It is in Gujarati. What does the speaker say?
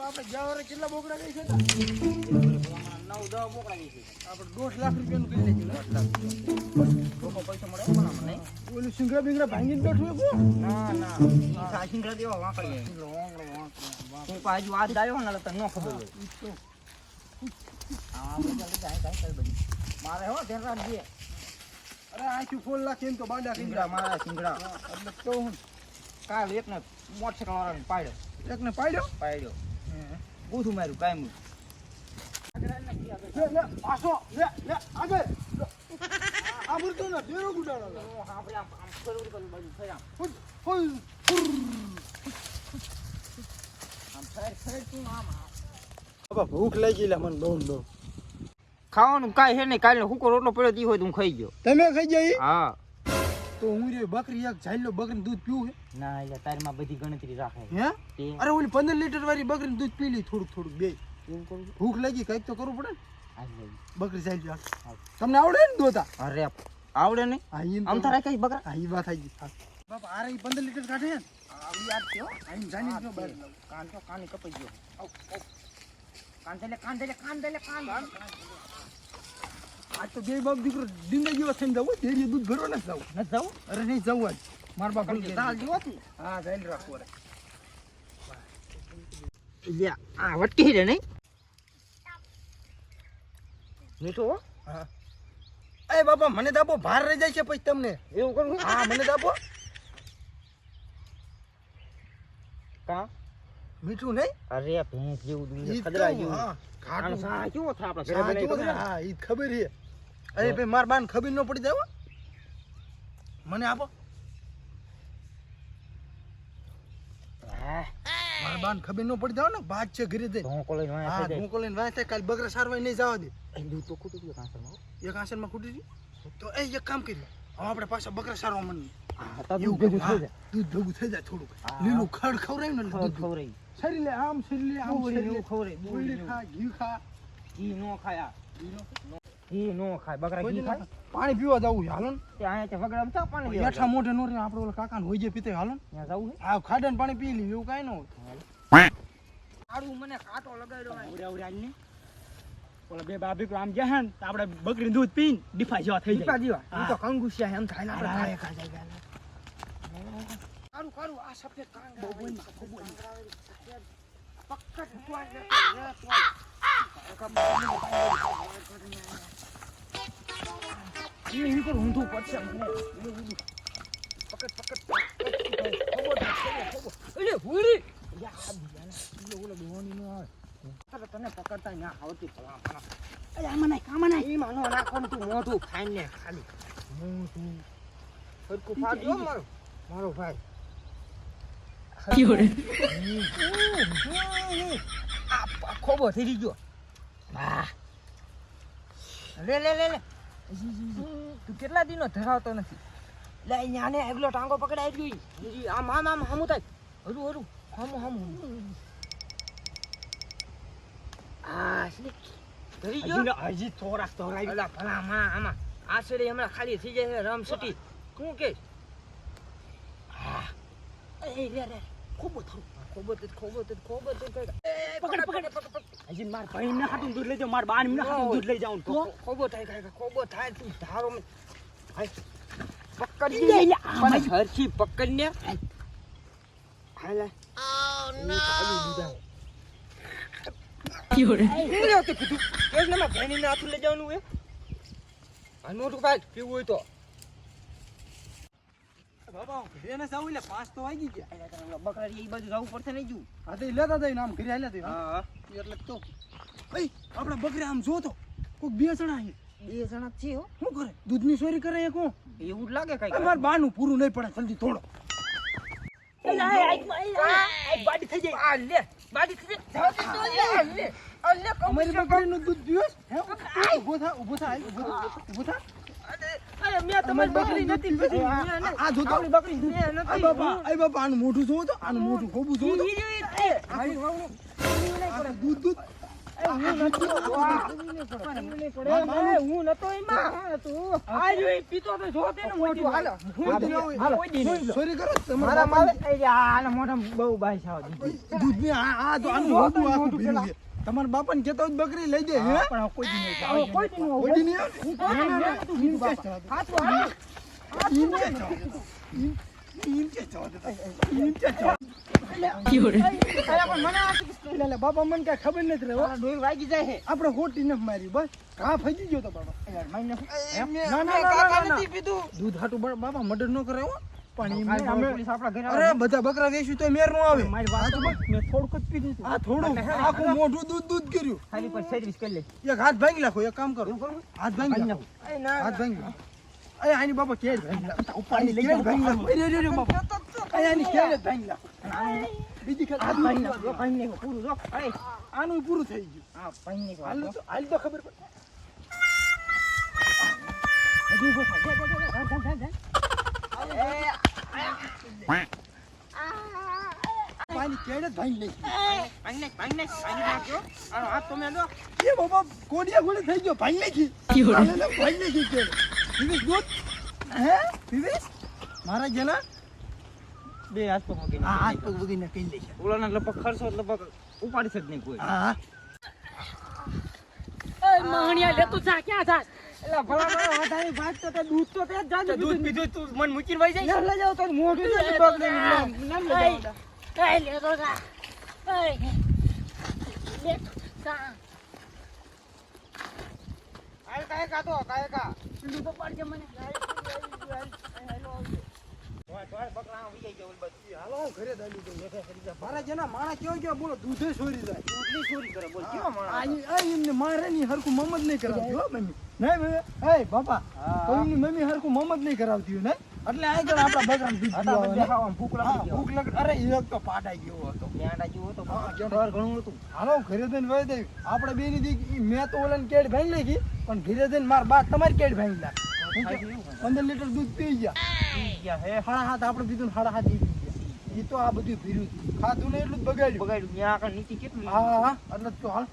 આપણે ગયા વારે કેટલા બોકડા ગઈ છે? 9-10 બોકડા ગઈ છે. આપણે 2 લાખ રૂપિયાનું કરી લેજો. લોકો પૈસા મળે પણ મને ઓલું સિંગડા બિંગડા ભાંગીને બેઠું છે? ના સાચીંગડા દેવા વાંકડી હું પાછું આજ આવ્યો ને એટલે ન ખબર હોય હા કાંઈ બધી મારે હો ધ્યાન રાખજે. અરે આખી 4 લાખ એમ તો બાંડા સિંગડા મારા સિંગડા એટલે તો હું કાલ એકને મોટરસાઇકલ વાળાને પાડ્યો એકને પાડ્યો. પૂછું માર્યું કાંઈ લે પાછો લે આગળ આ બરતો ના બેરો ગુડાડો. આપણે આમ કરું બાજુ થયા ફૂલ આમ ફેર તું આમ બાબા ભૂખ લાગી લે મને બહુ. ખાવાનું કાંઈ છે નહીં કાલે હુકો રોટલો પડ્યો દી હોય તો હું ખાઈ ગયો. તમે ખાઈ જાય? હા તો હું રે બકરી એક જાયલો બકરીનું દૂધ પીવું હે? ના એટલે તારી માં બધી ગણતરી રાખે હે? અરે ઓલી 15 લીટર વાળી બકરીનું દૂધ પી લી થોડુંક બે. કેમ કરું ભૂખ લાગી કઈક તો કરવું પડે ને. આ બકરી જાયલો તમને આવડે ને દોતા? અરે આવડે નહીં હા ઈ આમ તારા કઈ બકરા હા ઈ વાત આવી ગઈ. બાપા આરે 15 લીટર કાઢે ને આવી યાદ થયો આઈ જાની જો બહાર કાન કપાઈ ગયો કાન આજ તો બે બાપ દીકરો ડીંગા જેવા થઈને જાવ ડેરી દૂધ ભરવા ન જાવ. ન જાવ અરે નહીં જાવ આજ માર બાપ દાલ જીવાતી હા જાઈલ રાખો રે. લ્યા આ વટકી રે નહીં મીઠો હો હા એ બાપા મને દાબો ભાર રહી જાય છે પછી તમને. એવું કરું હા મને દાબો. કા મીઠું નહીં? અરે ભેંસ જેવું દૂધ ઈ ખદરા તો, જેવું હા ખાટું. સા કેવો થાય આપણે ઘરે હા, બનાવી કેવો ખબર છે? હા ઈ ખબર છે. અરે ભાઈ માર બાન ખબર ન પડી જાય હો. મને આપો. હા માર બાન ખબર ન પડી જાય ને બાદ છે ઘરે જઈને. ધોકો લઈને વાયા હા થઈ જાય ધોકો લઈને વાય થાય કાલ બકરા સારવાય નહીં જવા દે. એ દૂધ તો ખૂટી ગયું કાંસરમાં એક આસનમાં ખૂટી ગઈ તો એ એક કામ કરીએ હવે આપણે પાછા બકરા સારવા માંડીએ. હા તા દૂધ ભેગું થઈ જાય દૂધ ભેગું થઈ જાય થોડુંક હા. લીલું ખડ ખવરાયું ને એટલે દૂધ ખવરાઈ શરી લે આમ શરી લે આમ દૂધ શરી લે. એવું ખવરાઈ દૂધ ખા ઘી ખા. ઘી નો ખાયા ઘી નો ખાય બકરા ઘી ખાય પાણી પીવા જવું છે, હાલો ને. તે અહીંયા વગડામાં ચા પાણી પીવા યાઠા મોઢે નો રે આપણે ઓલા કાકાને હોય જે પીતે હાલો ને. ત્યાં જાવું છે આ ખાડાને પાણી પી લી એવું કાંઈ ન હોય. સારું મને કાંટો લગાડ્યો ને ઓલા બે બાબીકો આમ ગયા હે ને તો આપણે બકરી દૂધ પીને ડીફા જેવા થઈ દીપા જાય. દીવા ઈ તો કંગુસિયા એમ થાય ને આપણે ખાય કારું કારું આ સફેદ કાંગા બહુ પક્કડ ઈ તો ઊંધું પડશે મને પકડ એટલે હુરી યા બીજાને ઓલો દોવાની નો આવે અરે તને પકડતા ના આવતી ભલા ભલા અરે આમાં નહીં ઈ માનો નાખવાનું તું મોઢું ખાઈને ખાલી મોઢું સરખું ફાડજો મારો ભાઈ આ ખોબો થઈ ગયો વાહ લે તું કેટલા દિનો ધરાવતો નથી લે ન્યાને આગલો ટાંગો પકડાઈ ગયો આમ હમું થાય હરું હમું આ છે ધરી ગયો હજી થોડાક તો રાઈ અલા ભલા માં આમાં આ છેડે હમણાં ખાલી થઈ જાય રમ સિટી શું કે હા એ રે ખોબો પકડ હજી માર ભાઈ ને હાટું દૂધ લઈ જાવ માર બાન ને હાટું દૂધ લઈ જાવ તો ખોબો થાય તું ધારો મે પકડ લે મને હરખી પકડને હાલે ઓ નો કે કીધું કેસ ને માં ભાઈને હાથ લઈ જવાનું હે આ મોટું કાઢ પીવું હોય તો બાબા એને જાવ એટલે 5 તો વાગી ગયા. બકરા એ બાજુ જવું પડશે નહીં જુ હા તો ઈ લેતા જઈને આમ ઘરે હાલ્યા જઈએ. હા એટલે તો ભાઈ આપણે બકરા આમ જો તો કોક બે જણા અહીં બે જણા છે હો શું કરે દૂધની ચોરી કરે એ કોણ? એવું જ લાગે કઈ અમાર બાનું પૂરું નહીં પડે જલ્દી તોડો. બાડી થઈ જાય આ લે બાડી થઈ જાય લે અમારી બકરીનું દૂધ પીવસ હે ઊભો થા અરે મે તમારી બકરી નથી પછી આ જો તો આપણી બકરી મે આ નથી બાપા આનું મોઢું જોવો તો આનું મોઢું ખોબું જોવો તો આ દૂધ હું નતો એમાં તું આ જોઈ પીતો તો જો તેને મોટું હાલો કોઈ દી નહીં સોરી કરો મારા તમારા માલે આના મોઢા બહુ બાઈ સાવ દીધી દૂધની આ તો આનું હોતું આખું ભીનું છે તમારા બાપાને કહેતો જ બકરી લઈ જાય હે પણ કોઈ દી નહીં કોઈ દી નહીં ઓડી નહીં આવે બાપા મને કઈ ખબર નથી રહ્યો ડોઈ વાગી જાય છે આપણે ખોટી નથી મારી બસ ઘા ફજી ગયો તો બાપા નથી પીધું દૂધ હાટું બાપા મર્ડર ન કરે હો પણ પોલીસ આપણા ઘરે અરે બધા બકરા વેચ્યું તો મેર નો આવે મારી વાત તો બસ મેં થોડુંક જ પીધું હતું આ થોડું આખું મોઢું દૂધ કર્યું ખાલી પર સર્વિસ કરી લે એક હાથ ભાંગી નાખો એક કામ કરો હાથ ભાંગી નાખો હાથ ભાંગી નાખો અરે આની બાપા કેડ ભાંગી નાખો ઉપાડી લઈ જાય ભાંગી નાખો અરે બાપા અરે આની કેડ ભાંગી નાખો બીજી ખાત હાથ ભાંગી નાખો ભાઈ ને પૂરું જો અરે આનું પૂરું થઈ ગયું હા ભાઈ ને હાલ તો ખબર પડે હજુ ઉભો થાય આની કેડ જ ભાંગી લઈ ભાઈ ને નાખજો હાથ તો મેં દો એ બાબા કોડિયા ગોળી થઈ ગયો ભાંગી નાખી ભાંગી નાખી કેડ પીવીશ દૂધ હે પીવીશ મારા જેના બે હાથ પગ મગી હા હાથ પગ વગીને કહી લે છે ઓલાના લપક ખર્ચો લપક ઉપાડી શક નહીં કોઈ હા મહણિયા લેતું જા ક્યાં જા એલા ભલા વધારે ભાગ તો તે દૂધ તો તે જાજુ દૂધ પીધું તું મન મૂકીને વઈ જાય લઈ જાવ તો મોઢું જ બગડે નામ લે એ લેતો જા એ લેતો જા આય કાય કા તું તો પડજે મને હાલો ઘરે દાલી દઉં મારા જેના માણા કેવો કેવો બોલો દૂધે સોરી જાય દૂધની ચોરી કરે બોલ કેવા માણસ એમને મારે ની હરખું મમદ નહીં કરાવતી હો મમ્મી નહીં મમ્મી એ બાપા તો એમની મમ્મી હરખું મમદ નહીં કરાવતી હોય ને એટલે આ કર આપણા બકરાને દૂધ પીવા આવે ને. ભૂખ લાગી ગયો ભૂખ લાગે અરે એક તો પાડાઈ ગયો હતો ન્યાડા જેવો તો ઘર ઘણું હતું હાલો ઘરે જઈને વહી દઈ આપણે બે ની દી મેં તો ઓલાને કેડ ભાંગી નાખી પણ ઘરે જઈને માર બા તમારી કેડ ભાંગી નાખી 15 લીટર દૂધ પી ગયા હે સાડા હાથ આપણે પીધું ને સાડા હાથ ઈ પી ગયા એ તો આ બધું ભીર્યું હતું ખાધું ને એટલું જ બગાડ્યું બગાડ્યું ન્યા આગળ નીતિ કેટલું હા એટલે જ તો હાલ